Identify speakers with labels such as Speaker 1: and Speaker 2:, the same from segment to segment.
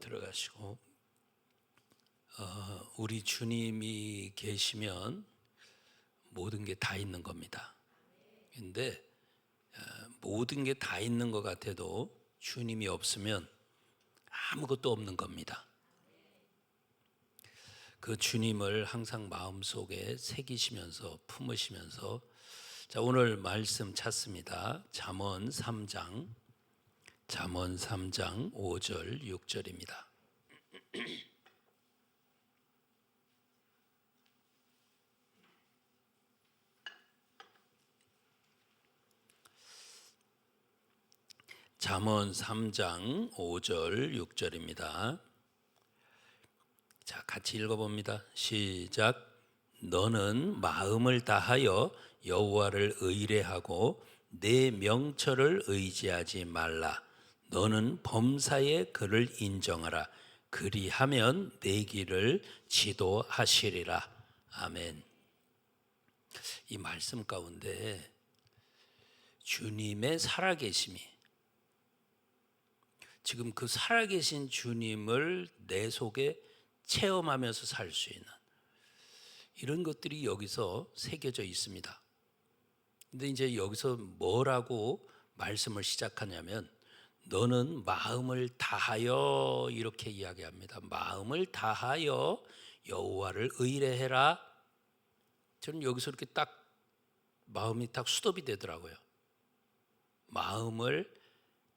Speaker 1: 들어가시고 우리 주님이 계시면 모든 게 다 있는 겁니다. 근데 모든 게 다 있는 것 같아도 주님이 없으면 아무것도 없는 겁니다. 그 주님을 항상 마음속에 새기시면서 품으시면서 자, 오늘 말씀 찾습니다. 잠언 3장 5절 6절입니다. 잠언 3장 5절 6절입니다. 자, 같이 읽어봅니다. 시작. 너는 마음을 다하여 여호와를 의뢰하고 내 명철을 의지하지 말라. 너는 범사에 그를 인정하라. 그리하면 내 길을 지도하시리라. 아멘. 이 말씀 가운데 주님의 살아계심이, 지금 그 살아계신 주님을 내 속에 체험하면서 살 수 있는 이런 것들이 여기서 새겨져 있습니다. 근데 이제 여기서 뭐라고 말씀을 시작하냐면 너는 마음을 다하여 이렇게 이야기합니다. 마음을 다하여 여호와를 의뢰해라. 저는 여기서 이렇게 딱 마음이 딱 스톱이 되더라고요. 마음을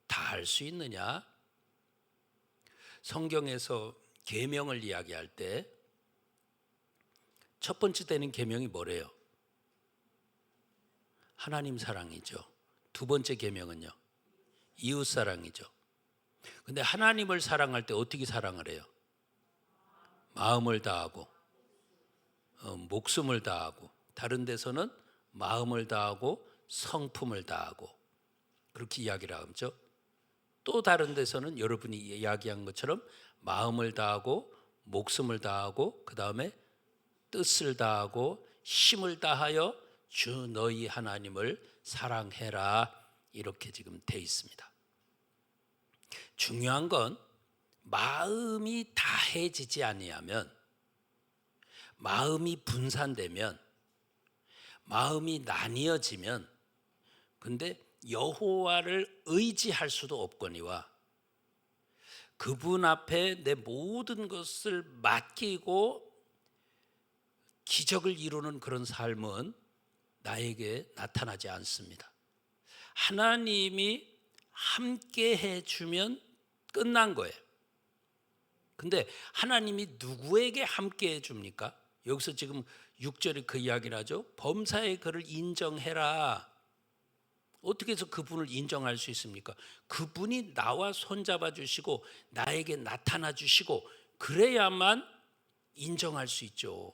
Speaker 1: 다할 수 있느냐? 성경에서 계명을 이야기할 때 첫 번째 되는 계명이 뭐래요? 하나님 사랑이죠. 두 번째 계명은요? 이웃 사랑이죠. 근데 하나님을 사랑할 때 어떻게 사랑을 해요? 마음을 다하고 목숨을 다하고, 다른 데서는 마음을 다하고 성품을 다하고 그렇게 이야기를 하죠. 또 다른 데서는 여러분이 이야기한 것처럼 마음을 다하고 목숨을 다하고 그 다음에 뜻을 다하고 힘을 다하여 주 너희 하나님을 사랑해라, 이렇게 지금 돼 있습니다. 중요한 건 마음이 다해지지 아니하면, 마음이 분산되면, 마음이 나뉘어지면, 근데 여호와를 의지할 수도 없거니와 그분 앞에 내 모든 것을 맡기고 기적을 이루는 그런 삶은 나에게 나타나지 않습니다. 하나님이 함께 해주면 끝난 거예요. 근데 하나님이 누구에게 함께 해줍니까? 여기서 지금 6절에 그 이야기를 하죠. 범사에 그를 인정해라. 어떻게 해서 그분을 인정할 수 있습니까? 그분이 나와 손잡아 주시고 나에게 나타나 주시고 그래야만 인정할 수 있죠.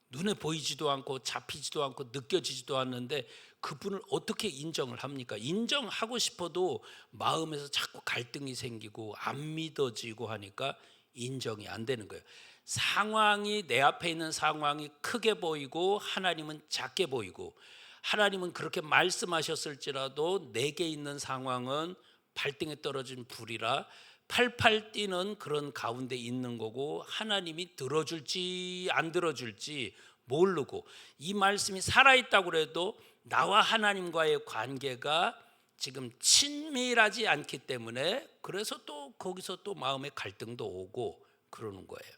Speaker 1: 눈에 보이지도 않고 잡히지도 않고 느껴지지도 않는데 그분을 어떻게 인정을 합니까? 인정하고 싶어도 마음에서 자꾸 갈등이 생기고 안 믿어지고 하니까 인정이 안 되는 거예요. 상황이, 내 앞에 있는 상황이 크게 보이고 하나님은 작게 보이고, 하나님은 그렇게 말씀하셨을지라도 내게 있는 상황은 발등에 떨어진 불이라 팔팔 뛰는 그런 가운데 있는 거고, 하나님이 들어줄지 안 들어줄지 모르고, 이 말씀이 살아있다고 해도 나와 하나님과의 관계가 지금 친밀하지 않기 때문에, 그래서 또 거기서 또 마음의 갈등도 오고 그러는 거예요.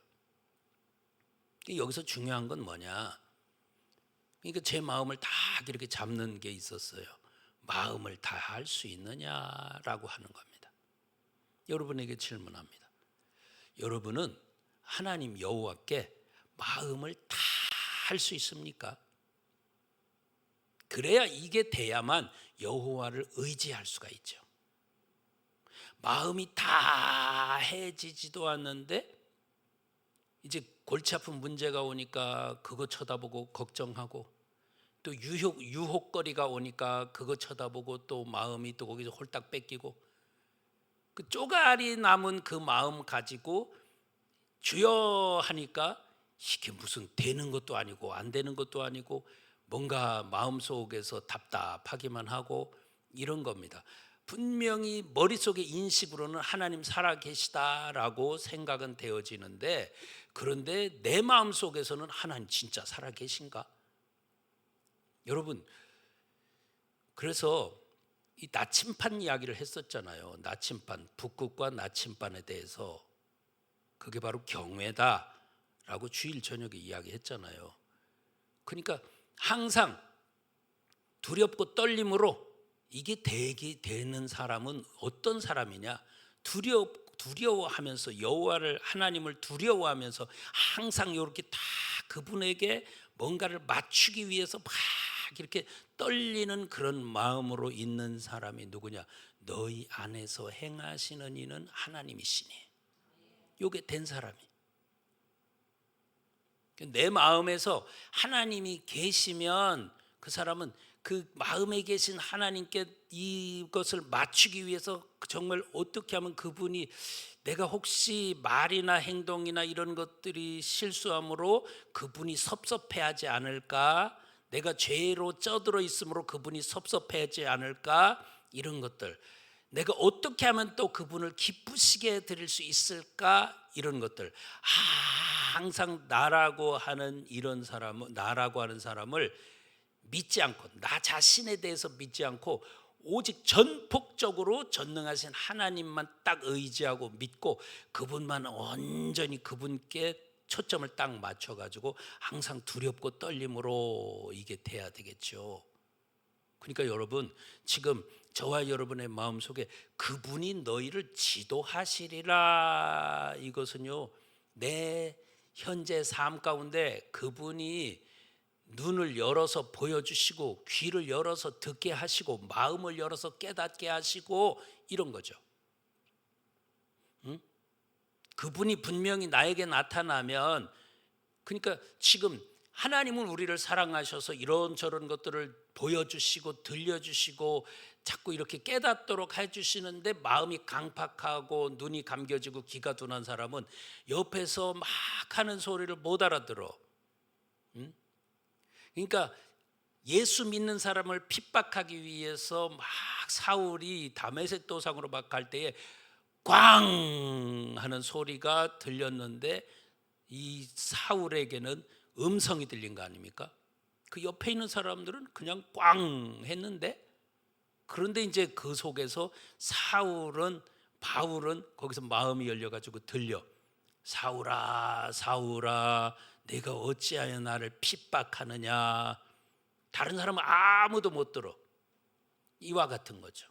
Speaker 1: 여기서 중요한 건 뭐냐? 그러니까 제 마음을 다 이렇게 잡는 게 있었어요. 마음을 다 할 수 있느냐라고 하는 겁니다. 여러분에게 질문합니다. 여러분은 하나님 여호와께 마음을 다 할 수 있습니까? 그래야 이게 돼야만 여호와를 의지할 수가 있죠. 마음이 다 해지지도 않는데 이제 골치 아픈 문제가 오니까 그거 쳐다보고 걱정하고, 또 유혹거리가 오니까 그거 쳐다보고 또 마음이 또 거기서 홀딱 뺏기고, 그 쪼가리 남은 그 마음 가지고 주여 하니까 이게 무슨 되는 것도 아니고 안 되는 것도 아니고 뭔가 마음속에서 답답하기만 하고 이런 겁니다. 분명히 머릿속의 인식으로는 하나님 살아계시다라고 생각은 되어지는데, 그런데 내 마음속에서는 하나님 진짜 살아계신가? 여러분, 그래서 이 나침반 이야기를 했었잖아요. 나침반, 북극과 나침반에 대해서. 그게 바로 경외다라고 주일 저녁에 이야기했잖아요. 그러니까 항상 두렵고 떨림으로 이게 되는 사람은 어떤 사람이냐? 두려워하면서 여호와를, 하나님을 두려워하면서 항상 이렇게 다 그분에게 뭔가를 맞추기 위해서 막 이렇게 떨리는 그런 마음으로 있는 사람이 누구냐? 너희 안에서 행하시는 이는 하나님이시니. 요게 된 사람이. 내 마음에서 하나님이 계시면 그 사람은 그 마음에 계신 하나님께 이것을 맞추기 위해서 정말 어떻게 하면 그분이, 내가 혹시 말이나 행동이나 이런 것들이 실수함으로 그분이 섭섭해하지 않을까, 내가 죄로 쩌들어 있으므로 그분이 섭섭해하지 않을까, 이런 것들, 내가 어떻게 하면 또 그분을 기쁘시게 드릴 수 있을까, 이런 것들. 항상 나라고 하는 이런 사람은, 나라고 하는 사람을 믿지 않고, 나 자신에 대해서 믿지 않고 오직 전폭적으로 전능하신 하나님만 딱 의지하고 믿고 그분만 온전히 그분께 초점을 딱 맞춰가지고 항상 두렵고 떨림으로 이게 돼야 되겠죠. 그러니까 여러분, 지금 저와 여러분의 마음속에 그분이 너희를 지도하시리라, 이것은요, 내 현재 삶 가운데 그분이 눈을 열어서 보여주시고 귀를 열어서 듣게 하시고 마음을 열어서 깨닫게 하시고 이런 거죠. 응? 그분이 분명히 나에게 나타나면, 그러니까 지금 하나님은 우리를 사랑하셔서 이런저런 것들을 보여주시고 들려주시고 자꾸 이렇게 깨닫도록 해주시는데, 마음이 강팍하고 눈이 감겨지고 귀가 둔한 사람은 옆에서 막 하는 소리를 못 알아들어. 응? 그러니까 예수 믿는 사람을 핍박하기 위해서 막 사울이 다메섹 도상으로 막 갈 때에 꽝 하는 소리가 들렸는데 이 사울에게는 음성이 들린 거 아닙니까? 그 옆에 있는 사람들은 그냥 꽝 했는데, 그런데 이제 그 속에서 바울은 거기서 마음이 열려가지고 들려. 사울아, 사울아, 내가 어찌하여 나를 핍박하느냐. 다른 사람은 아무도 못 들어. 이와 같은 거죠.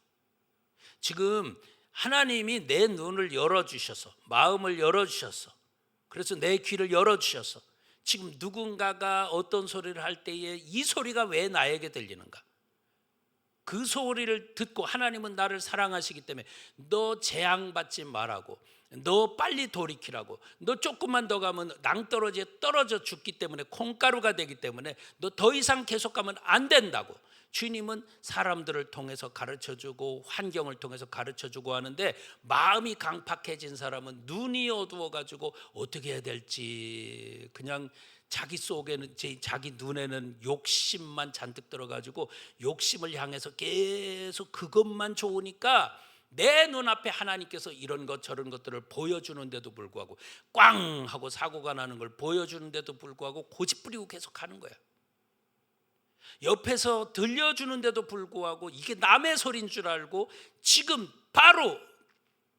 Speaker 1: 지금 하나님이 내 눈을 열어주셔서, 마음을 열어주셔서, 그래서 내 귀를 열어주셔서 지금 누군가가 어떤 소리를 할 때에 이 소리가 왜 나에게 들리는가? 그 소리를 듣고 하나님은 나를 사랑하시기 때문에 너 재앙받지 말라고, 너 빨리 돌이키라고, 너 조금만 더 가면 낭떠러지에 떨어져 죽기 때문에 콩가루가 되기 때문에 너 더 이상 계속 가면 안 된다고 주님은 사람들을 통해서 가르쳐주고 환경을 통해서 가르쳐주고 하는데, 마음이 강팍해진 사람은 눈이 어두워가지고 어떻게 해야 될지 그냥 자기 속에는, 자기 눈에는 욕심만 잔뜩 들어가지고 욕심을 향해서 계속 그것만 좋으니까 내 눈앞에 하나님께서 이런 것 저런 것들을 보여주는데도 불구하고, 꽝 하고 사고가 나는 걸 보여주는데도 불구하고 고집부리고 계속 하는 거야. 옆에서 들려주는데도 불구하고 이게 남의 소리인 줄 알고 지금 바로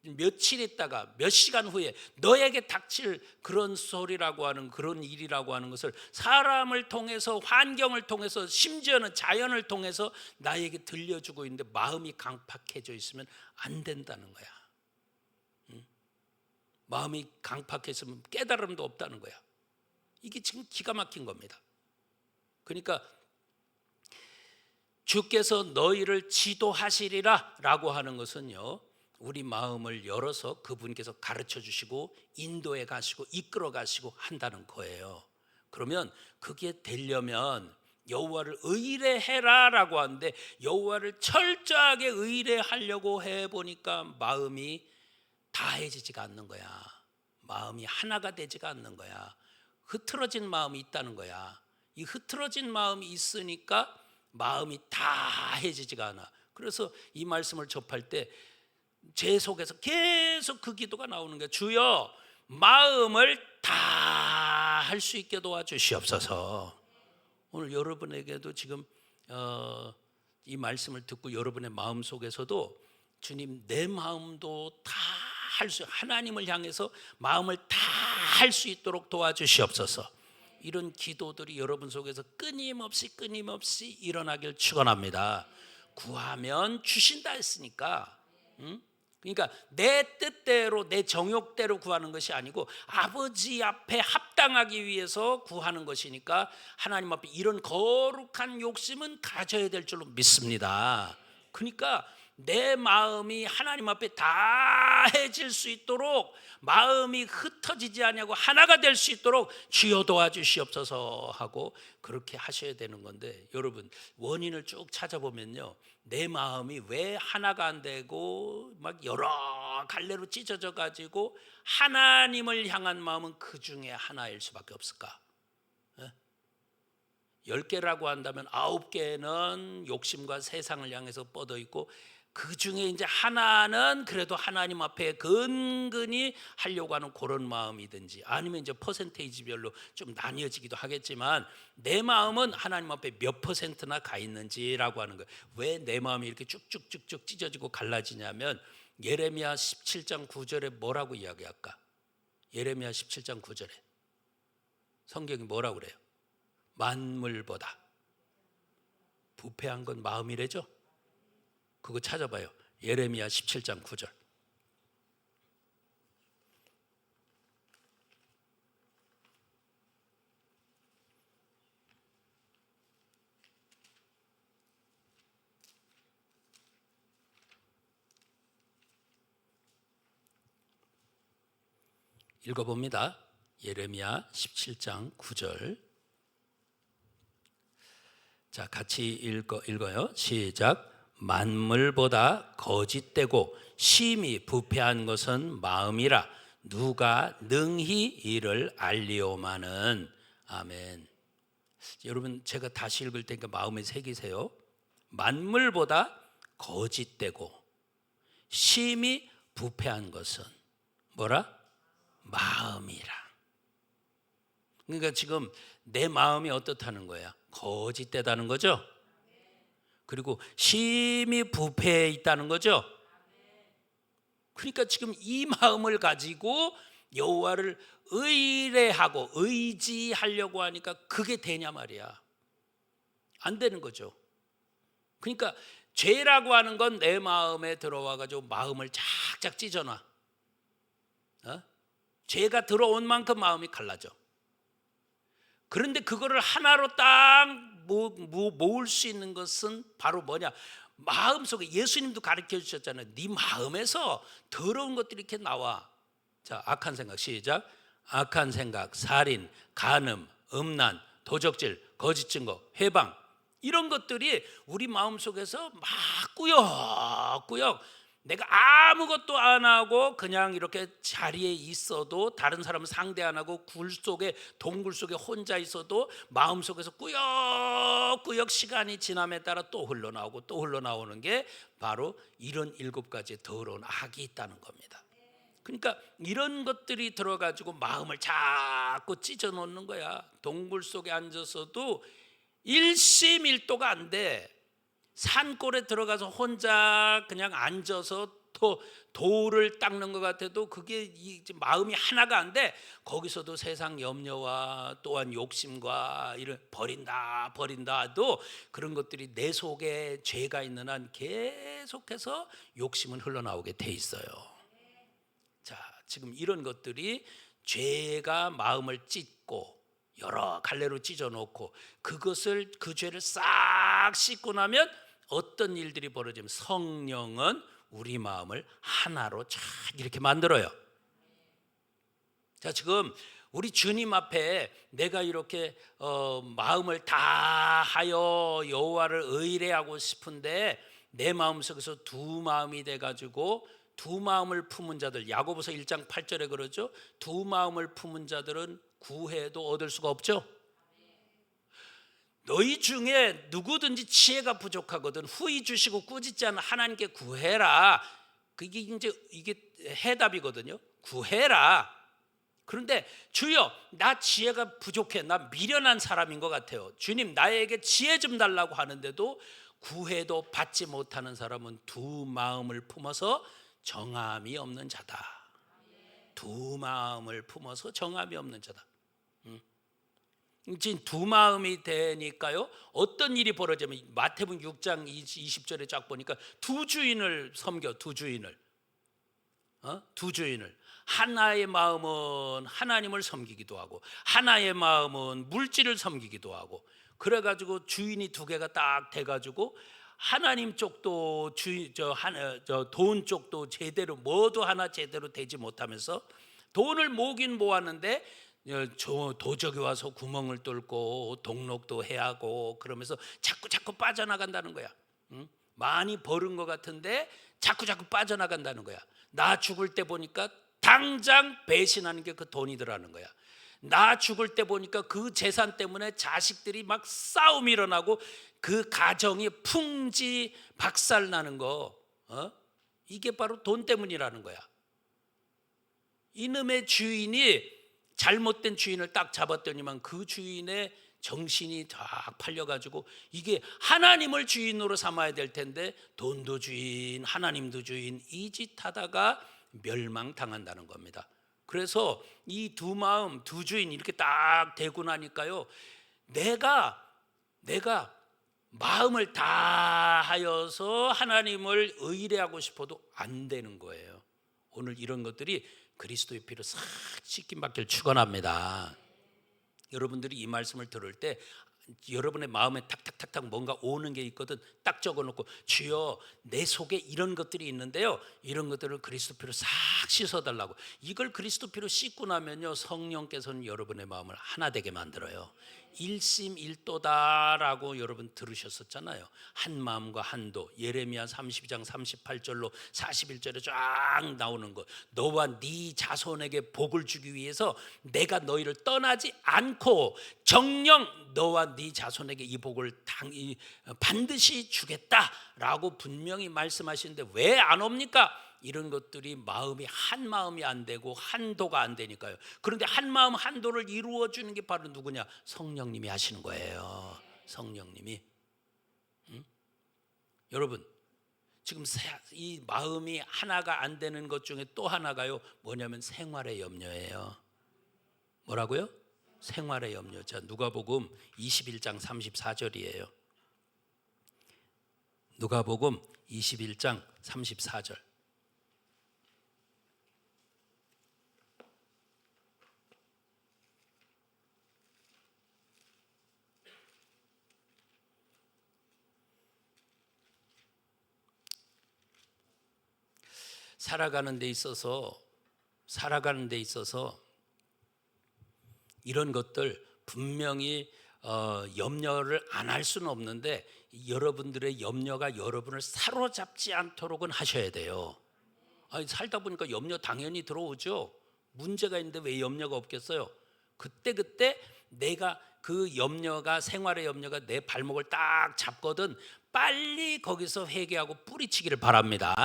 Speaker 1: 며칠 있다가 몇 시간 후에 너에게 닥칠 그런 소리라고 하는, 그런 일이라고 하는 것을 사람을 통해서, 환경을 통해서, 심지어는 자연을 통해서 나에게 들려주고 있는데 마음이 강팍해져 있으면 안 된다는 거야. 마음이 강팍했으면 깨달음도 없다는 거야. 이게 지금 기가 막힌 겁니다. 그러니까 주께서 너희를 지도하시리라 라고 하는 것은요, 우리 마음을 열어서 그분께서 가르쳐 주시고 인도해 가시고 이끌어 가시고 한다는 거예요. 그러면 그게 되려면 여호와를 의뢰해라 라고 하는데, 여호와를 철저하게 의뢰하려고 해보니까 마음이 다해지지가 않는 거야. 마음이 하나가 되지가 않는 거야. 흐트러진 마음이 있다는 거야. 이 흐트러진 마음이 있으니까 마음이 다해지지가 않아. 그래서 이 말씀을 접할 때 제 속에서 계속 그 기도가 나오는 거예요. 주여, 마음을 다 할 수 있게 도와주시옵소서. 오늘 여러분에게도 지금 이 말씀을 듣고 여러분의 마음 속에서도 주님, 내 마음도 다 할 수, 하나님을 향해서 마음을 다 할 수 있도록 도와주시옵소서. 이런 기도들이 여러분 속에서 끊임없이 일어나길 축원합니다. 구하면 주신다 했으니까, 그러니까 내 뜻대로 내 정욕대로 구하는 것이 아니고 아버지 앞에 합당하기 위해서 구하는 것이니까 하나님 앞에 이런 거룩한 욕심은 가져야 될 줄로 믿습니다. 그러니까 내 마음이 하나님 앞에 다해질 수 있도록, 마음이 흩어지지 않냐고 하나가 될 수 있도록 주여 도와주시옵소서 하고 그렇게 하셔야 되는 건데, 여러분 원인을 쭉 찾아보면요, 내 마음이 왜 하나가 안 되고 막 여러 갈래로 찢어져 가지고 하나님을 향한 마음은 그 중에 하나일 수밖에 없을까? 10개라고 한다면 9개는 욕심과 세상을 향해서 뻗어 있고, 그 중에 이제 하나는 그래도 하나님 앞에 근근히 하려고 하는 그런 마음이든지, 아니면 이제 퍼센테이지별로 좀 나뉘어지기도 하겠지만 내 마음은 하나님 앞에 몇 퍼센트나 가 있는지라고 하는 거예요. 왜 내 마음이 이렇게 쭉쭉쭉쭉 찢어지고 갈라지냐면, 예레미야 17장 9절에 뭐라고 이야기할까? 예레미야 17장 9절에 성경이 뭐라고 그래요? 만물보다 부패한 건 마음이래죠. 그거 찾아봐요. 예레미야 17장 9절. 읽어봅니다. 예레미야 17장 9절. 자, 같이 읽어요. 시작. 만물보다 거짓되고 심히 부패한 것은 마음이라 누가 능히 이를 알리오마는. 아멘. 여러분, 제가 다시 읽을 테니까 마음에 새기세요. 만물보다 거짓되고 심히 부패한 것은 뭐라? 마음이라. 그러니까 지금 내 마음이 어떻다는 거야? 거짓되다는 거죠. 그리고 심히 부패해 있다는 거죠. 그러니까 지금 이 마음을 가지고 여호와를 의뢰하고 의지하려고 하니까 그게 되냐 말이야. 안 되는 거죠. 그러니까 죄라고 하는 건 내 마음에 들어와 가지고 마음을 쫙쫙 찢어놔. 죄가 들어온 만큼 마음이 갈라져. 그런데 그거를 하나로 딱 모을 수 있는 것은 바로 뭐냐? 마음속에, 예수님도 가르쳐 주셨잖아요. 네 마음에서 더러운 것들이 이렇게 나와. 자, 악한 생각 시작. 악한 생각, 살인, 간음, 음란, 도적질, 거짓 증거, 회방, 이런 것들이 우리 마음속에서 막 꾸역꾸역, 내가 아무것도 안 하고 그냥 이렇게 자리에 있어도, 다른 사람 상대 안 하고 동굴 속에 혼자 있어도 마음속에서 꾸역꾸역 시간이 지남에 따라 또 흘러나오고 또 흘러나오는 게 바로 이런 7가지의 더러운 악이 있다는 겁니다. 그러니까 이런 것들이 들어가지고 마음을 자꾸 찢어놓는 거야. 동굴 속에 앉아서도 일심일도가 안 돼. 산골에 들어가서 혼자 그냥 앉아서 또 돌을 닦는 것 같아도 그게 마음이 하나가 안 돼. 거기서도 세상 염려와 또한 욕심과 이런 버린다도 그런 것들이 내 속에 죄가 있는 한 계속해서 욕심은 흘러나오게 돼 있어요. 자, 지금 이런 것들이 죄가 마음을 찢고 여러 갈래로 찢어놓고 그것을, 그 죄를 싹 씻고 나면 어떤 일들이 벌어지면 성령은 우리 마음을 하나로 쫙 이렇게 만들어요. 자, 지금 우리 주님 앞에 내가 이렇게 마음을 다하여 여호와를 의뢰하고 싶은데 내 마음속에서 두 마음이 돼가지고 두 마음을 품은 자들, 야고보서 1장 8절에 그러죠. 두 마음을 품은 자들은 구해도 얻을 수가 없죠. 너희 중에 누구든지 지혜가 부족하거든 후히 주시고 꾸짖지 않는 하나님께 구해라. 그게 이제 이게 해답이거든요. 구해라. 그런데 주여, 나 지혜가 부족해. 나 미련한 사람인 것 같아요. 주님, 나에게 지혜 좀 달라고 하는데도 구해도 받지 못하는 사람은 두 마음을 품어서 정함이 없는 자다. 두 마음을 품어서 정함이 없는 자다. 지금 두 마음이 되니까요, 어떤 일이 벌어지면 마태복음 6장 20절에 쫙 보니까 두 주인을 섬겨. 두 주인을 하나의 마음은 하나님을 섬기기도 하고 하나의 마음은 물질을 섬기기도 하고, 그래가지고 주인이 두 개가 딱 돼가지고 하나님 쪽도 돈 쪽도 제대로 뭐도 하나 제대로 되지 못하면서 돈을 모긴 모았는데 도적이 와서 구멍을 뚫고 동록도 해야 하고 그러면서 자꾸 빠져나간다는 거야. 많이 벌은 것 같은데 자꾸 빠져나간다는 거야. 나 죽을 때 보니까 당장 배신하는 게 그 돈이더라는 거야. 나 죽을 때 보니까 그 재산 때문에 자식들이 막 싸움이 일어나고 그 가정이 풍지 박살나는 거, 이게 바로 돈 때문이라는 거야. 이놈의 주인이 잘못된 주인을 딱 잡았더니만 그 주인의 정신이 쫙 팔려가지고 이게 하나님을 주인으로 삼아야 될 텐데 돈도 주인, 하나님도 주인, 이 짓 하다가 멸망당한다는 겁니다. 그래서 이 두 마음, 두 주인 이렇게 딱 되고 나니까요, 내가 마음을 다하여서 하나님을 의뢰하고 싶어도 안 되는 거예요. 오늘 이런 것들이 그리스도의 피로 싹 씻김 받기를 축원합니다. 여러분들이 이 말씀을 들을 때 여러분의 마음에 탁탁탁탁 뭔가 오는 게 있거든. 딱 적어놓고 주여, 내 속에 이런 것들이 있는데요, 이런 것들을 그리스도 피로 싹 씻어달라고. 이걸 그리스도 피로 씻고 나면요, 성령께서는 여러분의 마음을 하나 되게 만들어요. 일심일도다라고 여러분 들으셨었잖아요. 한 마음과 한도. 예레미야 32장 38절로 41절에 쫙 나오는 거. 너와 네 자손에게 복을 주기 위해서 내가 너희를 떠나지 않고 정녕 너와 네 자손에게 이 복을 반드시 주겠다라고 분명히 말씀하시는데 왜 안 옵니까? 이런 것들이 마음이 한 마음이 안 되고 한도가 안 되니까요. 그런데 한 마음 한도를 이루어 주는 게 바로 누구냐? 성령님이 하시는 거예요. 성령님이. 여러분, 지금 이 마음이 하나가 안 되는 것 중에 또 하나가요, 뭐냐면 생활의 염려예요. 뭐라고요? 생활의 염려. 자, 누가복음 21장 34절이에요. 누가복음 21장 34절. 살아가는 데 있어서 이런 것들 분명히 염려를 안 할 수는 없는데 여러분들의 염려가 여러분을 사로잡지 않도록은 하셔야 돼요. 아니, 살다 보니까 염려 당연히 들어오죠. 문제가 있는데 왜 염려가 없겠어요? 그때 내가 그 염려가, 생활의 염려가 내 발목을 딱 잡거든 빨리 거기서 회개하고 뿌리치기를 바랍니다.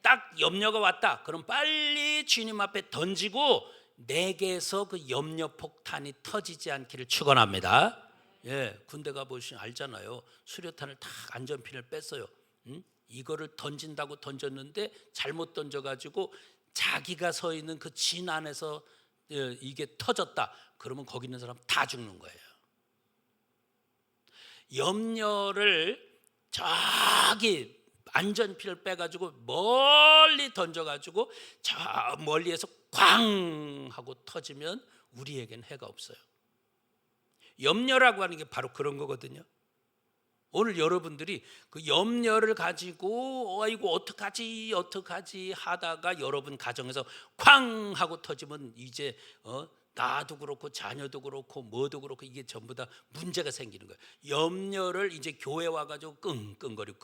Speaker 1: 딱 염려가 왔다, 그럼 빨리 주님 앞에 던지고 내게서 그 염려 폭탄이 터지지 않기를 축원합니다. 예, 군대 가 보시면 알잖아요. 수류탄을 딱 안전핀을 뺐어요. 이거를 던진다고 던졌는데 잘못 던져가지고 자기가 서 있는 그 진 안에서 이게 터졌다. 그러면 거기 있는 사람 다 죽는 거예요. 염려를 저기 안전핀을 빼가지고 멀리 던져가지고 저 멀리에서 쾅 하고 터지면 우리에겐 해가 없어요. 염려라고 하는 게 바로 그런 거거든요. 오늘 여러분들이 그 염려를 가지고 아이고 어떡하지 하다가 여러분 가정에서 쾅 하고 터지면 이제 나도 그렇고 자녀도 그렇고 뭐도 그렇고 이게 전부 다 문제가 생기는 거예요. 염려를 이제 교회 와가지고 끙끙거리고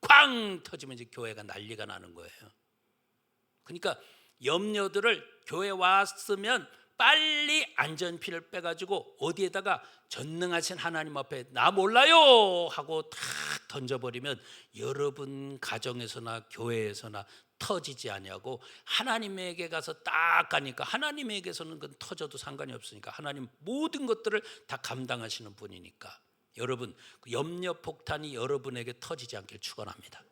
Speaker 1: 쾅 터지면 이제 교회가 난리가 나는 거예요. 그러니까 염려들을 교회 왔으면 빨리 안전피를 빼가지고 어디에다가 전능하신 하나님 앞에 나 몰라요 하고 탁 던져버리면 여러분 가정에서나 교회에서나 터지지 아니하고 하나님에게 가서 딱 가니까 하나님에게서는 그건 터져도 상관이 없으니까 하나님 모든 것들을 다 감당하시는 분이니까 여러분 그 염려 폭탄이 여러분에게 터지지 않길 축원합니다.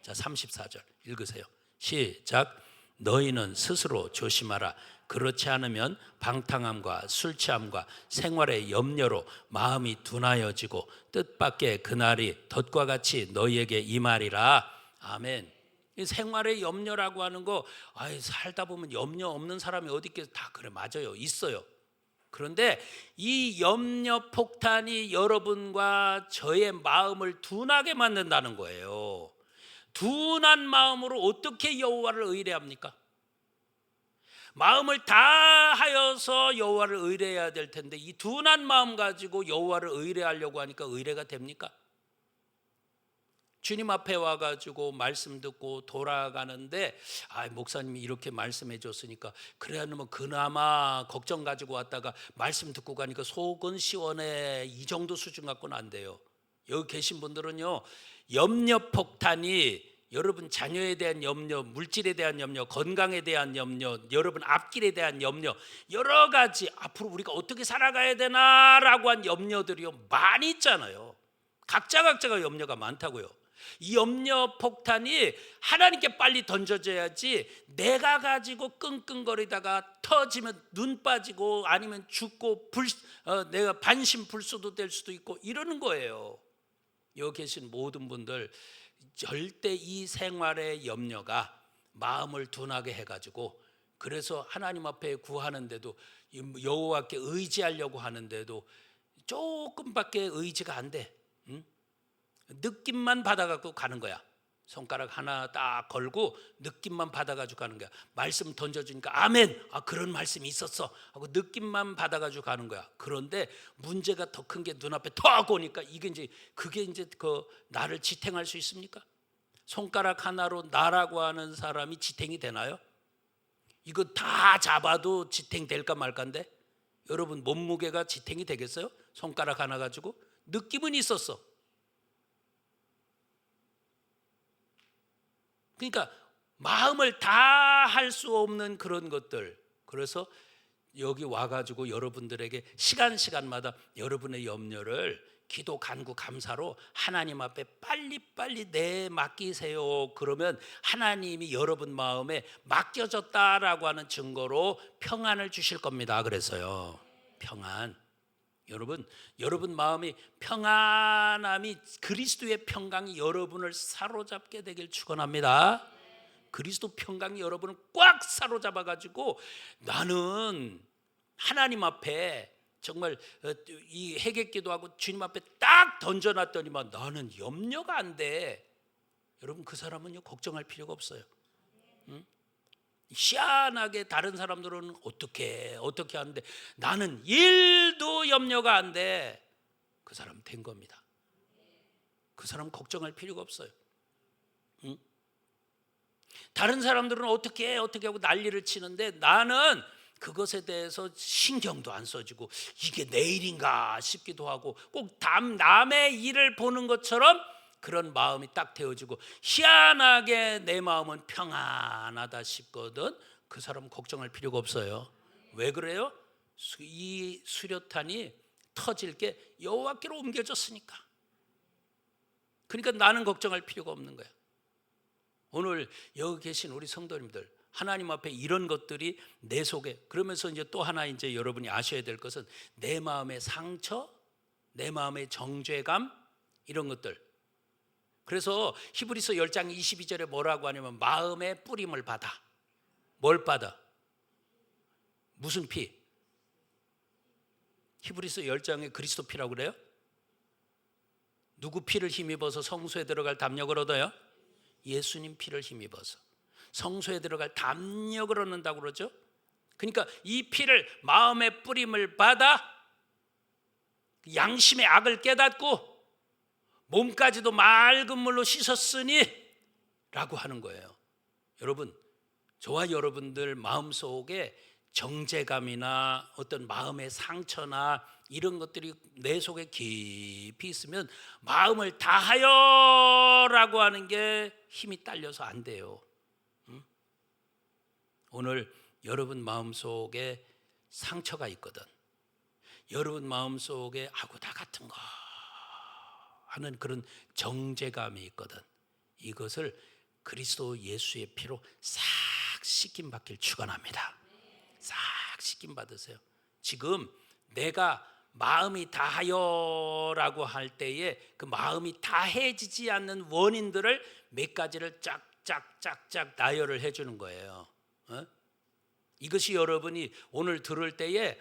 Speaker 1: 자 34절 읽으세요. 시작. 너희는 스스로 조심하라. 그렇지 않으면 방탕함과 술 취함과 생활의 염려로 마음이 둔하여지고 뜻밖의 그날이 덫과 같이 너희에게 임하리라. 아멘. 이 생활의 염려라고 하는 거 살다 보면 염려 없는 사람이 어디 있겠어요? 다 그래 맞아요. 있어요. 그런데 이 염려 폭탄이 여러분과 저의 마음을 둔하게 만든다는 거예요. 둔한 마음으로 어떻게 여호와를 의뢰합니까? 마음을 다하여서 여호와를 의뢰해야 될 텐데 이 둔한 마음 가지고 여호와를 의뢰하려고 하니까 의뢰가 됩니까? 주님 앞에 와가지고 말씀 듣고 돌아가는데 목사님이 이렇게 말씀해 줬으니까 그래야 뭐 그나마 걱정 가지고 왔다가 말씀 듣고 가니까 속은 시원해 이 정도 수준 갖고는 안 돼요. 여기 계신 분들은요 염려 폭탄이 여러분 자녀에 대한 염려, 물질에 대한 염려, 건강에 대한 염려, 여러분 앞길에 대한 염려 여러 가지 앞으로 우리가 어떻게 살아가야 되나라고 한 염려들이요 많이 있잖아요. 각자가 염려가 많다고요. 이 염려 폭탄이 하나님께 빨리 던져져야지 내가 가지고 끙끙거리다가 터지면 눈 빠지고 아니면 죽고 내가 반신불수도 될 수도 있고 이러는 거예요. 여기 계신 모든 분들 절대 이 생활의 염려가 마음을 둔하게 해가지고 그래서 하나님 앞에 구하는데도 여호와께 의지하려고 하는데도 조금밖에 의지가 안 돼. 느낌만 받아갖고 가는 거야. 손가락 하나 딱 걸고 느낌만 받아가지고 가는 거야. 말씀 던져주니까 아멘. 그런 말씀이 있었어 하고 느낌만 받아가지고 가는 거야. 그런데 문제가 더 큰 게 눈앞에 턱 오니까 그게 이제 그 나를 지탱할 수 있습니까? 손가락 하나로 나라고 하는 사람이 지탱이 되나요? 이거 다 잡아도 지탱될까 말까인데 여러분 몸무게가 지탱이 되겠어요? 손가락 하나 가지고 느낌은 있었어. 그러니까 마음을 다 할 수 없는 그런 것들. 그래서 여기 와가지고 여러분들에게 시간마다 여러분의 염려를 기도 간구 감사로 하나님 앞에 빨리 내 맡기세요. 그러면 하나님이 여러분 마음에 맡겨졌다라고 하는 증거로 평안을 주실 겁니다. 그래서요 평안. 여러분 마음이 평안함이 그리스도의 평강이 여러분을 사로잡게 되길 축원합니다. 그리스도 평강이 여러분을 꽉 사로잡아 가지고 나는 하나님 앞에 정말 이 회개기도하고 주님 앞에 딱 던져놨더니만 나는 염려가 안 돼. 여러분 그 사람은요 걱정할 필요가 없어요. 희한하게 다른 사람들은 어떻게 하는데 나는 1도 염려가 안 돼. 그 사람 된 겁니다. 그 사람 걱정할 필요가 없어요. 다른 사람들은 어떻게 하고 난리를 치는데 나는 그것에 대해서 신경도 안 써지고 이게 내 일인가 싶기도 하고 꼭 남의 일을 보는 것처럼 그런 마음이 딱 되어지고 희한하게 내 마음은 평안하다 싶거든. 그 사람 걱정할 필요가 없어요. 왜 그래요? 이 수류탄이 터질 게 여호와께로 옮겨졌으니까. 그러니까 나는 걱정할 필요가 없는 거야. 오늘 여기 계신 우리 성도님들 하나님 앞에 이런 것들이 내 속에 그러면서 이제 또 하나 이제 여러분이 아셔야 될 것은 내 마음의 상처, 내 마음의 정죄감 이런 것들. 그래서 히브리서 10장 22절에 뭐라고 하냐면 마음의 뿌림을 받아. 뭘 받아? 무슨 피? 히브리서 10장에 그리스도 피라고 그래요? 누구 피를 힘입어서 성소에 들어갈 담력을 얻어요? 예수님 피를 힘입어서 성소에 들어갈 담력을 얻는다고 그러죠. 그러니까 이 피를 마음의 뿌림을 받아 양심의 악을 깨닫고 몸까지도 맑은 물로 씻었으니 라고 하는 거예요. 여러분 저와 여러분들 마음속에 정죄감이나 어떤 마음의 상처나 이런 것들이 내 속에 깊이 있으면 마음을 다하여라고 하는 게 힘이 딸려서 안 돼요. 오늘 여러분 마음속에 상처가 있거든, 여러분 마음속에 아구 나 같은 거 하는 그런 정죄감이 있거든, 이것을 그리스도 예수의 피로 싹 씻김 받길 축원합니다. 싹 씻김 받으세요. 지금 내가 마음이 다하여라고 할 때에 그 마음이 다해지지 않는 원인들을 몇 가지를 짝짝짝짝 나열을 해주는 거예요. 이것이 여러분이 오늘 들을 때에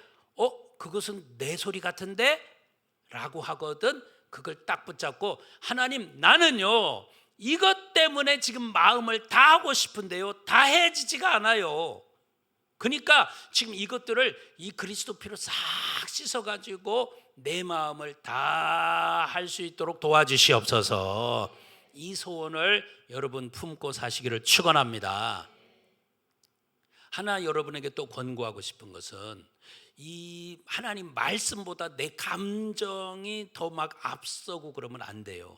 Speaker 1: 그것은 내 소리 같은데? 라고 하거든. 그걸 딱 붙잡고 하나님, 나는요 이것 때문에 지금 마음을 다하고 싶은데요 다해지지가 않아요. 그러니까 지금 이것들을 이 그리스도 피로 싹 씻어가지고 내 마음을 다 할 수 있도록 도와주시옵소서. 이 소원을 여러분 품고 사시기를 축원합니다. 하나 여러분에게 또 권고하고 싶은 것은 이 하나님 말씀보다 내 감정이 더 막 앞서고 그러면 안 돼요.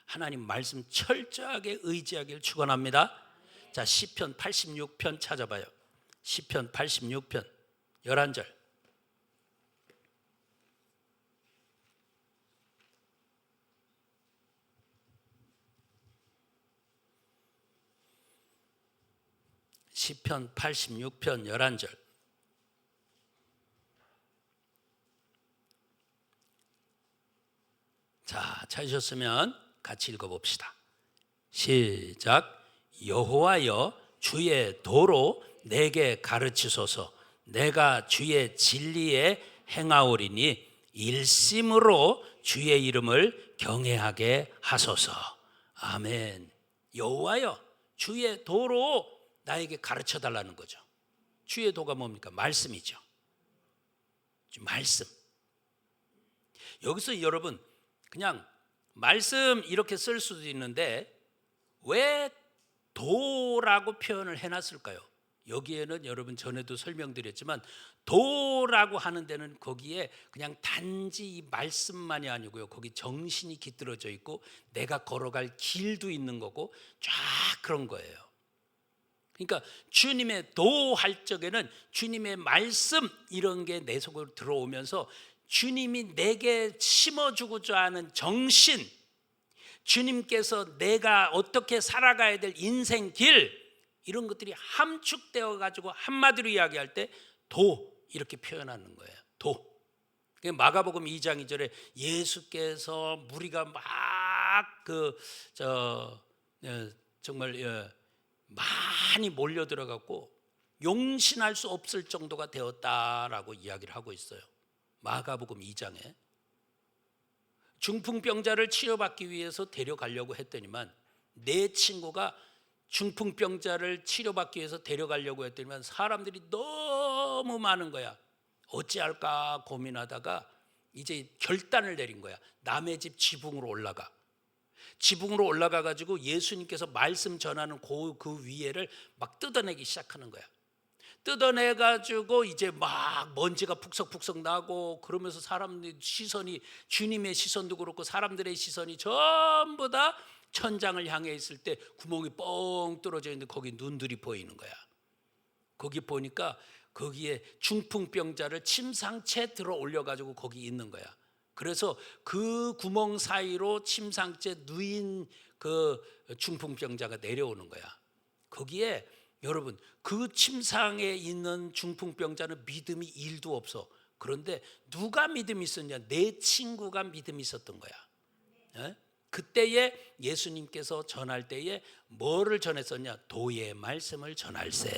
Speaker 1: 하나님 말씀 철저하게 의지하기를 축원합니다. 자, 시편 86편 찾아봐요. 시편 86편 11절. 시편 86편 11절. 자, 찾으셨으면 같이 읽어봅시다. 시작. 여호와여, 주의 도로 내게 가르치소서. 내가 주의 진리에 행하오리니 일심으로 주의 이름을 경외하게 하소서. 아멘. 여호와여, 주의 도로 나에게 가르쳐 달라는 거죠. 주의 도가 뭡니까? 말씀이죠. 말씀. 여기서 여러분 그냥 말씀 이렇게 쓸 수도 있는데 왜 도라고 표현을 해놨을까요? 여기에는 여러분 전에도 설명드렸지만 도라고 하는 데는 거기에 그냥 단지 이 말씀만이 아니고요, 거기 정신이 깃들어져 있고 내가 걸어갈 길도 있는 거고 쫙 그런 거예요. 그러니까 주님의 도할 적에는 주님의 말씀 이런 게 내 속으로 들어오면서 주님이 내게 심어주고자 하는 정신, 주님께서 내가 어떻게 살아가야 될 인생 길, 이런 것들이 함축되어 가지고 한마디로 이야기할 때 도 이렇게 표현하는 거예요. 도. 마가복음 2장 2절에 예수께서 무리가 막 정말 많이 몰려 들어갔고 용신할 수 없을 정도가 되었다라고 이야기를 하고 있어요. 마가복음 2장에 중풍병자를 치료받기 위해서 데려가려고 했더니만 내 친구가 중풍병자를 치료받기 위해서 데려가려고 했더니만 사람들이 너무 많은 거야. 어찌할까 고민하다가 이제 결단을 내린 거야. 남의 집 지붕으로 올라가. 지붕으로 올라가 가지고 예수님께서 말씀 전하는 그 위에를 막 뜯어내기 시작하는 거야. 뜯어내 가지고 이제 막 먼지가 푹석푹석 나고 그러면서 사람들 시선이, 주님의 시선도 그렇고 사람들의 시선이 전부 다 천장을 향해 있을 때 구멍이 뻥 뚫어져 있는데 거기 눈들이 보이는 거야. 거기 보니까 거기에 중풍병자를 침상채 들어 올려 가지고 거기 있는 거야. 그래서 그 구멍 사이로 침상째 누인 그 중풍병자가 내려오는 거야. 거기에 여러분 그 침상에 있는 중풍병자는 믿음이 1도 없어. 그런데 누가 믿음이 있었냐? 내 친구가 믿음이 있었던 거야. 그때에 예수님께서 전할 때에 뭐를 전했었냐? 도의 말씀을 전할세.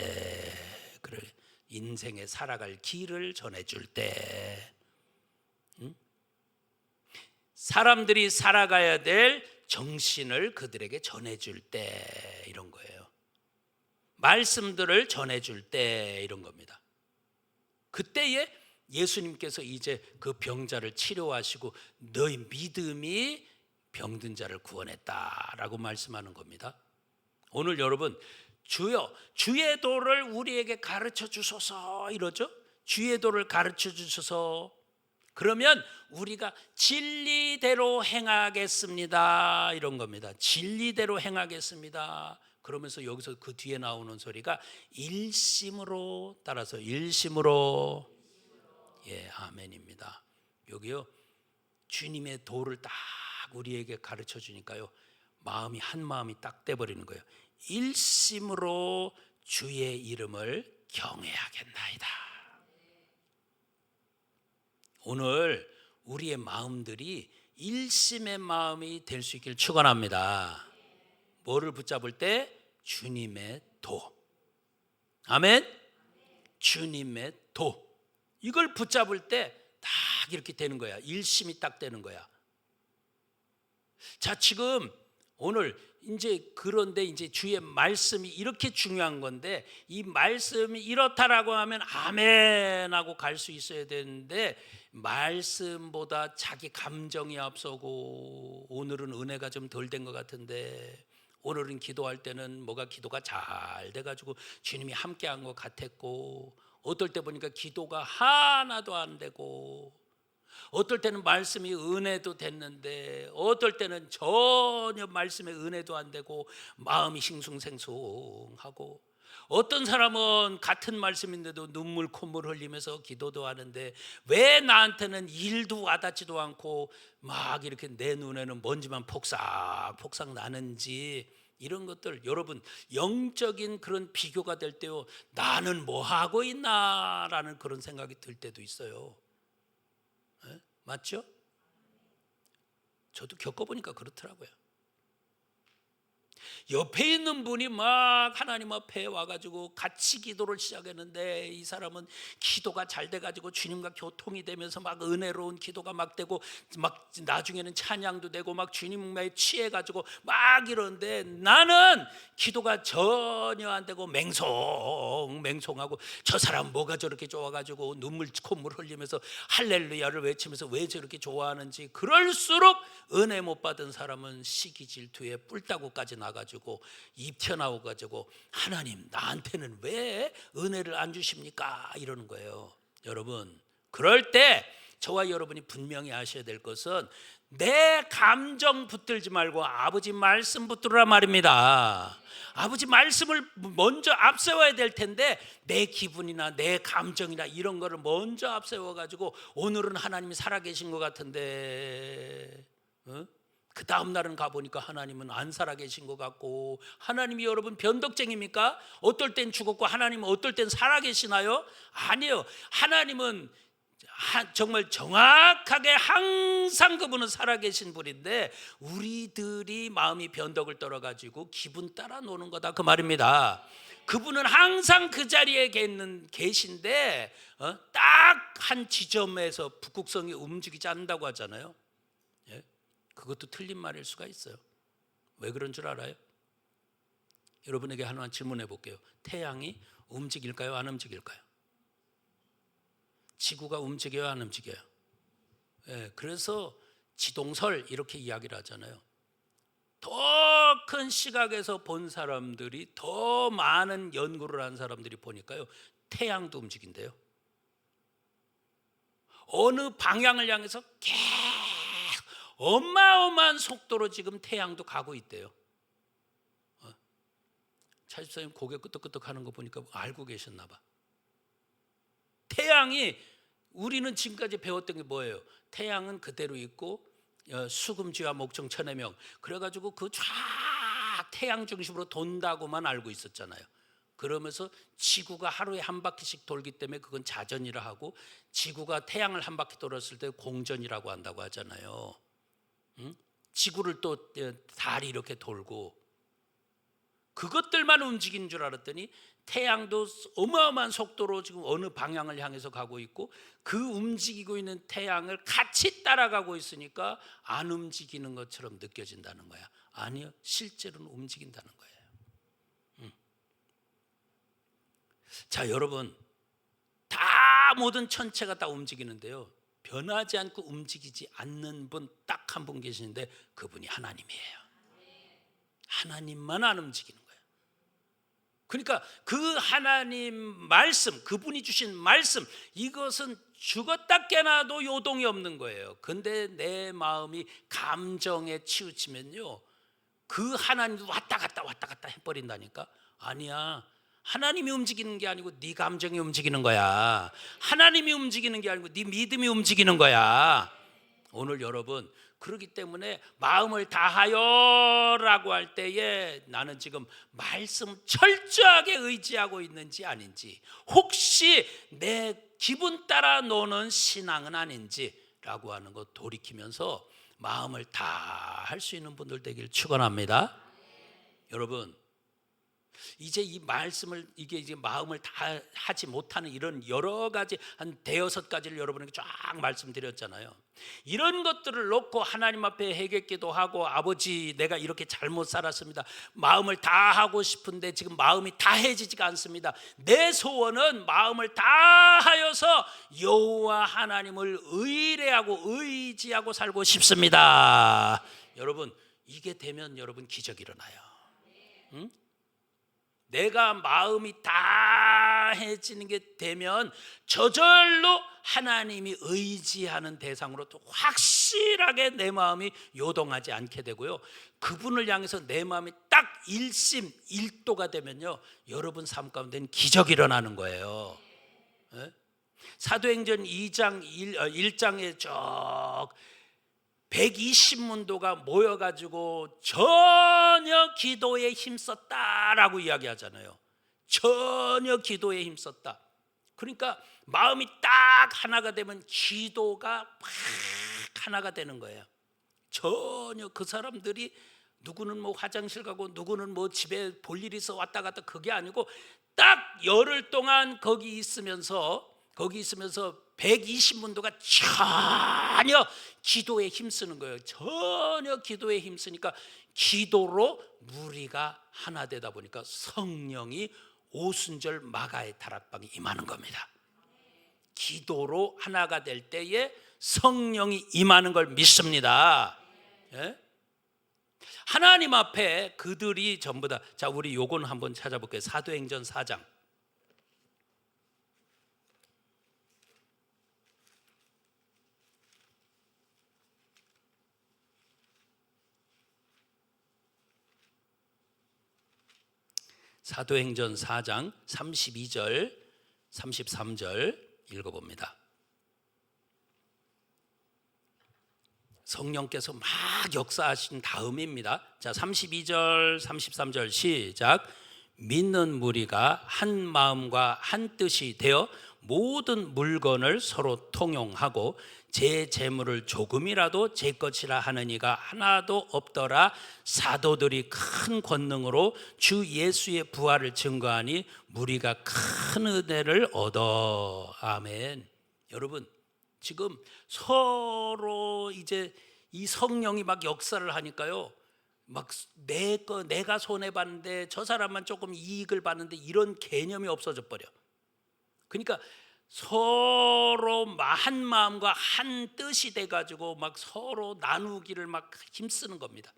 Speaker 1: 그래, 인생에 살아갈 길을 전해줄 때, 사람들이 살아가야 될 정신을 그들에게 전해줄 때, 이런 거예요. 말씀들을 전해줄 때, 이런 겁니다. 그때에 예수님께서 이제 그 병자를 치료하시고 너희 믿음이 병든 자를 구원했다라고 말씀하는 겁니다. 오늘 여러분 주여 주의 도를 우리에게 가르쳐 주소서 이러죠. 주의 도를 가르쳐 주셔서 그러면 우리가 진리대로 행하겠습니다 이런 겁니다. 진리대로 행하겠습니다. 그러면서 여기서 그 뒤에 나오는 소리가 일심으로, 따라서 일심으로. 예, 아멘입니다. 여기요 주님의 도를 딱 우리에게 가르쳐 주니까요 마음이 한 마음이 딱 돼버리는 거예요. 일심으로 주의 이름을 경외하겠나이다. 오늘 우리의 마음들이 일심의 마음이 될 수 있기를 축원합니다. 뭐를 붙잡을 때? 주님의 도. 아멘. 주님의 도. 이걸 붙잡을 때 딱 이렇게 되는 거야. 일심이 딱 되는 거야. 자, 지금 오늘 이제 그런데 이제 주의 말씀이 이렇게 중요한 건데 이 말씀이 이렇다라고 하면 아멘 하고 갈 수 있어야 되는데 말씀보다 자기 감정이 앞서고 오늘은 은혜가 좀 덜 된 것 같은데 오늘은 기도할 때는 뭐가 기도가 잘 돼가지고 주님이 함께한 것 같았고 어떨 때 보니까 기도가 하나도 안 되고 어떨 때는 말씀이 은혜도 됐는데 어떨 때는 전혀 말씀의 은혜도 안 되고 마음이 싱숭생숭하고 어떤 사람은 같은 말씀인데도 눈물 콧물 흘리면서 기도도 하는데 왜 나한테는 일도 와닿지도 않고 막 이렇게 내 눈에는 먼지만 폭삭폭삭 나는지 이런 것들 여러분 영적인 그런 비교가 될 때요 나는 뭐 하고 있나라는 그런 생각이 들 때도 있어요. 네? 맞죠? 저도 겪어보니까 그렇더라고요. 옆에 있는 분이 막 하나님 앞에 와가지고 같이 기도를 시작했는데 이 사람은 기도가 잘 돼가지고 주님과 교통이 되면서 막 은혜로운 기도가 막 되고 막 나중에는 찬양도 되고 막 주님에 취해가지고 막 이러는데 나는 기도가 전혀 안 되고 맹송하고 저 사람 뭐가 저렇게 좋아가지고 눈물 콧물 흘리면서 할렐루야를 외치면서 왜 저렇게 좋아하는지 그럴수록 은혜 못 받은 사람은 시기 질투에 뿔따구까지 나가지고 입 튀어나오가지고 하나님 나한테는 왜 은혜를 안 주십니까 이러는 거예요. 여러분 그럴 때 저와 여러분이 분명히 아셔야 될 것은 내 감정 붙들지 말고 아버지 말씀 붙들으라 말입니다. 아버지 말씀을 먼저 앞세워야 될 텐데 내 기분이나 내 감정이나 이런 거를 먼저 앞세워가지고 오늘은 하나님이 살아계신 것 같은데 그 다음 날은 가보니까 하나님은 안 살아계신 것 같고 하나님이 여러분 변덕쟁입니까? 어떨 땐 죽었고 하나님은 어떨 땐 살아계시나요? 아니에요. 하나님은 정말 정확하게 항상 그분은 살아계신 분인데 우리들이 마음이 변덕을 떨어가지고 기분 따라 노는 거다 그 말입니다. 그분은 항상 그 자리에 계신데 딱 한 지점에서 북극성이 움직이지 않는다고 하잖아요. 예? 그것도 틀린 말일 수가 있어요. 왜 그런 줄 알아요? 여러분에게 하나 질문해 볼게요. 태양이 움직일까요? 안 움직일까요? 지구가 움직여요? 안 움직여요? 예, 그래서 지동설 이렇게 이야기를 하잖아요. 더 큰 시각에서 본 사람들이 더 많은 연구를 한 사람들이 보니까요 태양도 움직인대요. 어느 방향을 향해서 계속 어마어마한 속도로 지금 태양도 가고 있대요. 차집사님 고개 끄덕끄덕 하는 거 보니까 알고 계셨나 봐. 태양이 우리는 지금까지 배웠던 게 뭐예요? 태양은 그대로 있고 수금지와 목청 천의 명 그래가지고 그 쫙 태양 중심으로 돈다고만 알고 있었잖아요. 그러면서 지구가 하루에 한 바퀴씩 돌기 때문에 그건 자전이라 하고 지구가 태양을 한 바퀴 돌았을 때 공전이라고 한다고 하잖아요. 지구를 또 달이 이렇게 돌고 그것들만 움직이는 줄 알았더니 태양도 어마어마한 속도로 지금 어느 방향을 향해서 가고 있고 그 움직이고 있는 태양을 같이 따라가고 있으니까 안 움직이는 것처럼 느껴진다는 거야. 아니요, 실제로는 움직인다는 거예요. 자, 여러분 다 모든 천체가 다 움직이는데요 변하지 않고 움직이지 않는 분 딱 한 분 계시는데 그분이 하나님이에요. 하나님만 안 움직이는 거예요. 그러니까 그 하나님 말씀, 그분이 주신 말씀, 이것은 죽었다 깨나도 요동이 없는 거예요. 근데 내 마음이 감정에 치우치면요, 그 하나님도 왔다 갔다 해버린다니까. 아니야, 하나님이 움직이는 게 아니고 네 감정이 움직이는 거야. 하나님이 움직이는 게 아니고 네 믿음이 움직이는 거야. 오늘 여러분, 그렇기 때문에 마음을 다하여라고 할 때에 나는 지금 말씀 철저하게 의지하고 있는지 아닌지, 혹시 내 기분 따라 노는 신앙은 아닌지라고 하는 거 돌이키면서 마음을 다 할 수 있는 분들 되길 축원합니다. 여러분, 이제 이 말씀을 이제 마음을 다 하지 못하는 이런 여러 가지 한 대여섯 가지를 여러분에게 쫙 말씀드렸잖아요. 이런 것들을 놓고 하나님 앞에 회개기도 하고, 아버지 내가 이렇게 잘못 살았습니다. 마음을 다 하고 싶은데 지금 마음이 다해지지가 않습니다. 내 소원은 마음을 다 하여서 여호와 하나님을 의뢰하고 의지하고 살고 싶습니다. 여러분, 이게 되면 여러분 기적이 일어나요. 응? 내가 마음이 다해지는 게 되면 저절로 하나님이 의지하는 대상으로 또 확실하게 내 마음이 요동하지 않게 되고요, 그분을 향해서 내 마음이 딱 일심 일도가 되면요, 여러분 삶 가운데는 기적이 일어나는 거예요. 사도행전 2장 1장에 쭉 120문도가 모여가지고 전혀 기도에 힘썼다라고 이야기하잖아요. 전혀 기도에 힘썼다. 그러니까 마음이 딱 하나가 되면 기도가 막 하나가 되는 거예요. 전혀 그 사람들이 누구는 뭐 화장실 가고 누구는 뭐 집에 볼 일 있어 왔다 갔다, 그게 아니고 딱 열흘 동안 거기 있으면서 120문도가 전혀 기도에 힘쓰는 거예요. 전혀 기도에 힘쓰니까 기도로 무리가 하나 되다 보니까 성령이 오순절 마가의 다락방에 임하는 겁니다. 기도로 하나가 될 때에 성령이 임하는 걸 믿습니다. 예? 하나님 앞에 그들이 전부 다, 자 우리 요건 한번 찾아볼게요. 사도행전 4장. 사도행전 4장 32절 33절 읽어봅니다. 성령께서 막 역사하신 다음입니다. 자, 32절 33절 시작. 믿는 무리가 한 마음과 한 뜻이 되어 모든 물건을 서로 통용하고 제 재물을 조금이라도 제 것이라 하는 이가 하나도 없더라. 사도들이 큰 권능으로 주 예수의 부활을 증거하니 무리가 큰 은혜를 얻어. 아멘. 여러분, 지금 서로 이제 이 성령이 막 역사를 하니까요, 막 내가 손해 봤는데 저 사람만 조금 이익을 봤는데 이런 개념이 없어져 버려. 그러니까 서로 한 마음과 한 뜻이 돼가지고 막 서로 나누기를 막 힘쓰는 겁니다.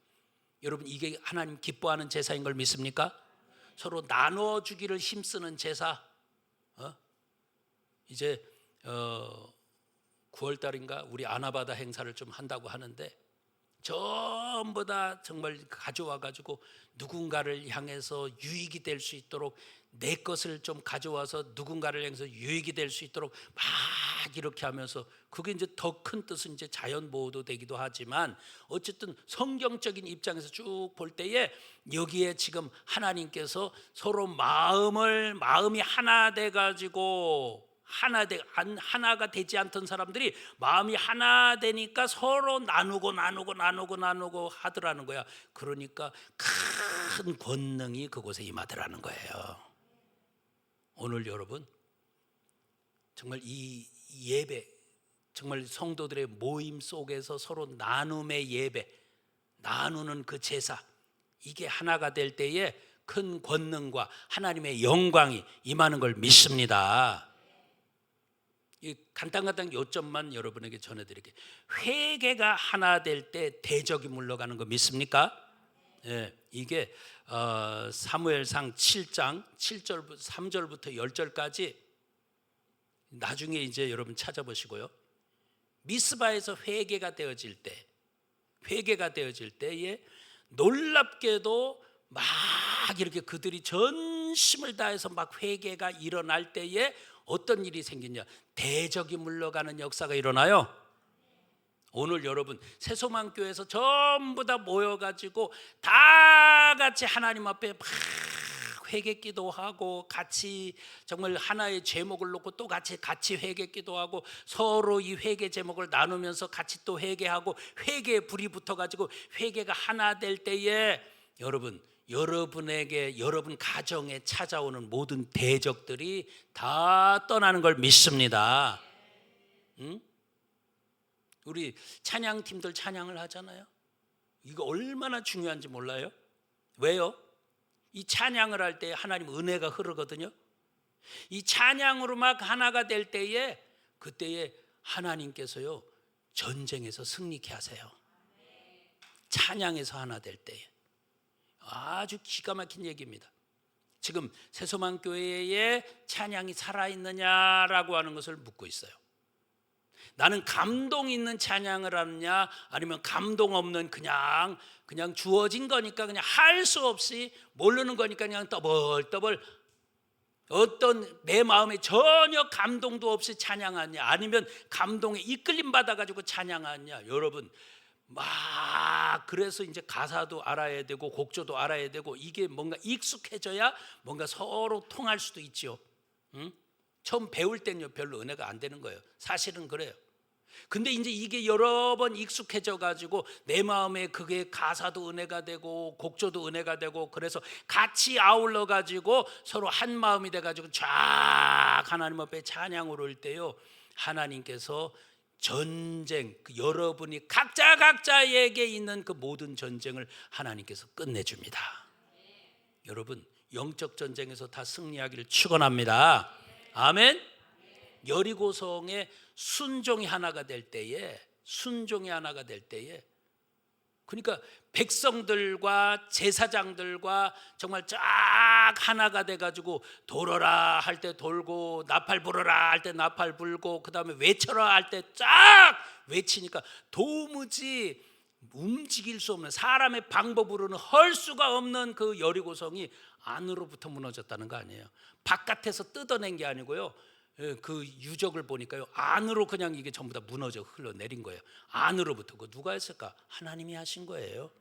Speaker 1: 여러분, 이게 하나님 기뻐하는 제사인 걸 믿습니까? 서로 나눠주기를 힘쓰는 제사. 이제 9월달인가 우리 아나바다 행사를 좀 한다고 하는데, 전부 다 정말 가져와가지고 누군가를 향해서 유익이 될 수 있도록, 내 것을 좀 가져와서 누군가를 향해서 유익이 될 수 있도록 막 이렇게 하면서, 그게 이제 더 큰 뜻은 이제 자연 보호도 되기도 하지만, 어쨌든 성경적인 입장에서 쭉 볼 때에 여기에 지금 하나님께서 서로 마음이 하나 돼가지고 하나가 되지 않던 사람들이 마음이 하나 되니까 서로 나누고 하더라는 거야. 그러니까 큰 권능이 그곳에 임하더라는 거예요. 오늘 여러분, 정말 이 예배, 정말 성도들의 모임 속에서 서로 나눔의 예배, 나누는 그 제사, 이게 하나가 될 때에 큰 권능과 하나님의 영광이 임하는 걸 믿습니다. 이 간단한 요점만 여러분에게 전해드릴게요. 회개가 하나 될 때 대적이 물러가는 거 믿습니까? 예, 이게 사무엘상 7장 7절부터 3절부터 10절까지 나중에 이제 여러분 찾아보시고요. 미스바에서 회개가 되어질 때에 놀랍게도 막 이렇게 그들이 전심을 다해서 막 회개가 일어날 때에 어떤 일이 생기냐? 대적이 물러가는 역사가 일어나요. 오늘 여러분 새소망교회에서 전부 다 모여가지고 다 같이 하나님 앞에 막 회개 기도하고 같이 정말 하나의 제목을 놓고 또 같이 회개 기도하고 서로 이 회개 제목을 나누면서 같이 또 회개하고 회개에 불이 붙어가지고 회개가 하나 될 때에 여러분에게 여러분 가정에 찾아오는 모든 대적들이 다 떠나는 걸 믿습니다. 응? 우리 찬양팀들 찬양을 하잖아요. 이거 얼마나 중요한지 몰라요? 왜요? 이 찬양을 할 때 하나님 은혜가 흐르거든요. 이 찬양으로 막 하나가 될 때에 그때에 하나님께서요 전쟁에서 승리케 하세요. 찬양에서 하나 될 때에 아주 기가 막힌 얘기입니다. 지금 새소망교회의 찬양이 살아있느냐라고 하는 것을 묻고 있어요. 나는 감동 있는 찬양을 하느냐 아니면 감동 없는 그냥 주어진 거니까 그냥 할 수 없이 모르는 거니까 그냥 떠벌떠벌 어떤 내 마음에 전혀 감동도 없이 찬양하냐 아니면 감동에 이끌림 받아가지고 찬양하냐. 여러분 막 그래서 이제 가사도 알아야 되고 곡조도 알아야 되고 이게 뭔가 익숙해져야 뭔가 서로 통할 수도 있죠. 응? 처음 배울 때는요 별로 은혜가 안 되는 거예요. 사실은 그래요. 근데 이제 이게 여러 번 익숙해져 가지고 내 마음에 그게 가사도 은혜가 되고 곡조도 은혜가 되고 그래서 같이 아울러 가지고 서로 한 마음이 돼 가지고 쫙 하나님 앞에 찬양을 올 때요 하나님께서 전쟁 여러분이 각자에게 있는 그 모든 전쟁을 하나님께서 끝내줍니다. 여러분 영적 전쟁에서 다 승리하기를 축원합니다. 아멘. 여리고성의 순종이 하나가 될 때에 그러니까 백성들과 제사장들과 정말 쫙 하나가 돼가지고 돌아라 할 때 돌고 나팔 불어라 할 때 나팔 불고 그 다음에 외쳐라 할 때 쫙 외치니까 도무지 움직일 수 없는 사람의 방법으로는 할 수가 없는 그 여리고성이 안으로부터 무너졌다는 거 아니에요. 바깥에서 뜯어낸 게 아니고요. 그 유적을 보니까요 안으로 그냥 이게 전부 다 무너져 흘러내린 거예요. 안으로부터. 그 누가 했을까? 하나님이 하신 거예요.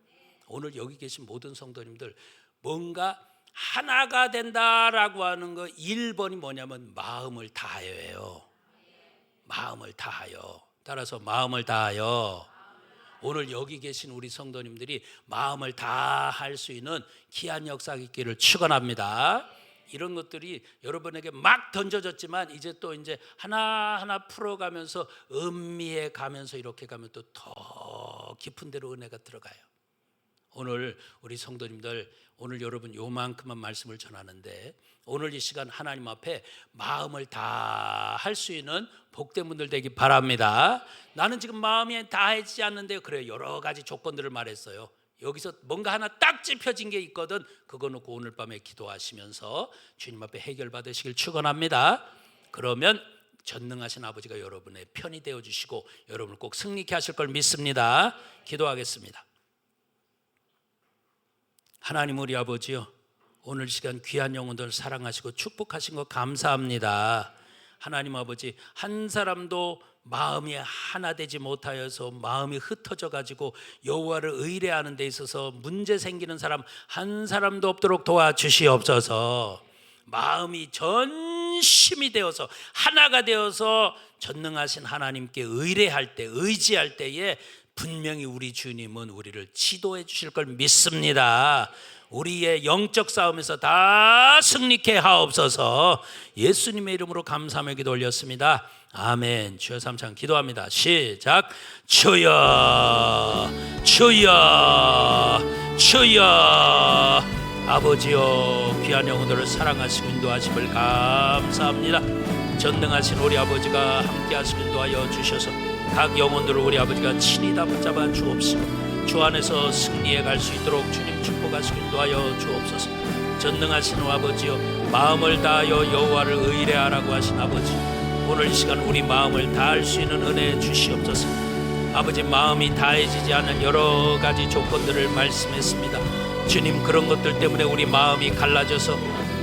Speaker 1: 오늘 여기 계신 모든 성도님들 뭔가 하나가 된다라고 하는 거 1번이 뭐냐면 마음을 다하여예요. 마음을 다하여. 따라서 마음을 다하여. 오늘 여기 계신 우리 성도님들이 마음을 다할 수 있는 귀한 역사가 있기를 축원합니다. 이런 것들이 여러분에게 막 던져졌지만 이제 또 이제 하나하나 풀어가면서 음미해 가면서 이렇게 가면 또 더 깊은 데로 은혜가 들어가요. 오늘 우리 성도님들 오늘 여러분 요만큼만 말씀을 전하는데 오늘 이 시간 하나님 앞에 마음을 다 할 수 있는 복된 분들 되기 바랍니다. 나는 지금 마음이 다하지 않는데 그래 여러 가지 조건들을 말했어요. 여기서 뭔가 하나 딱 짚혀진 게 있거든. 그거 놓고 오늘 밤에 기도하시면서 주님 앞에 해결 받으시길 축원합니다. 그러면 전능하신 아버지가 여러분의 편이 되어 주시고 여러분을 꼭 승리케 하실 걸 믿습니다. 기도하겠습니다. 하나님 우리 아버지요, 오늘 시간 귀한 영혼들 사랑하시고 축복하신 거 감사합니다. 하나님 아버지 한 사람도 마음이 하나 되지 못하여서 마음이 흩어져 가지고 여호와를 의뢰하는 데 있어서 문제 생기는 사람 한 사람도 없도록 도와주시옵소서. 마음이 전심이 되어서 하나가 되어서 전능하신 하나님께 의뢰할 때 의지할 때에 분명히 우리 주님은 우리를 지도해 주실 걸 믿습니다. 우리의 영적 싸움에서 다 승리케 하옵소서. 예수님의 이름으로 감사하며 기도 올렸습니다. 아멘. 주여 삼창 기도합니다. 시작. 주여 주여 주여. 아버지여 귀한 영혼들을 사랑하시고 인도하심을 감사합니다. 전능하신 우리 아버지가 함께 하시고 인도하여 주셔서 각 영혼들을 우리 아버지가 친히 다 붙잡아 주옵시고 주 안에서 승리해 갈 수 있도록 주님 축복하시고 인도하여 주옵소서. 전능하신 아버지여, 마음을 다하여 여호와를 의뢰하라고 하신 아버지, 오늘 이 시간 우리 마음을 다할 수 있는 은혜 주시옵소서. 아버지, 마음이 다해지지 않는 여러 가지 조건들을 말씀했습니다. 주님, 그런 것들 때문에 우리 마음이 갈라져서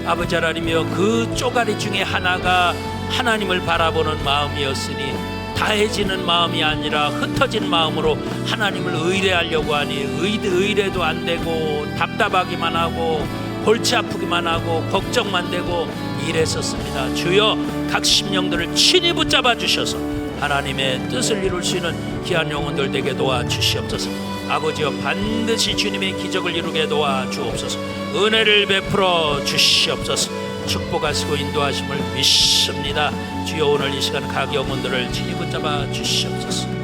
Speaker 1: 아버지 하나님이여, 그 쪼가리 중에 하나가 하나님을 바라보는 마음이었으니 다해지는 마음이 아니라 흩어진 마음으로 하나님을 의뢰하려고 하니 의뢰도 안 되고 답답하기만 하고 골치 아프기만 하고 걱정만 되고 이랬었습니다. 주여, 각 심령들을 친히 붙잡아 주셔서 하나님의 뜻을 이룰 수 있는 귀한 영혼들 되게 도와주시옵소서. 아버지여, 반드시 주님의 기적을 이루게 도와주옵소서. 은혜를 베풀어 주시옵소서. 축복하시고 인도하심을 믿습니다. 주여, 오늘 이 시간 각 영혼들을 친히 붙잡아 주시옵소서.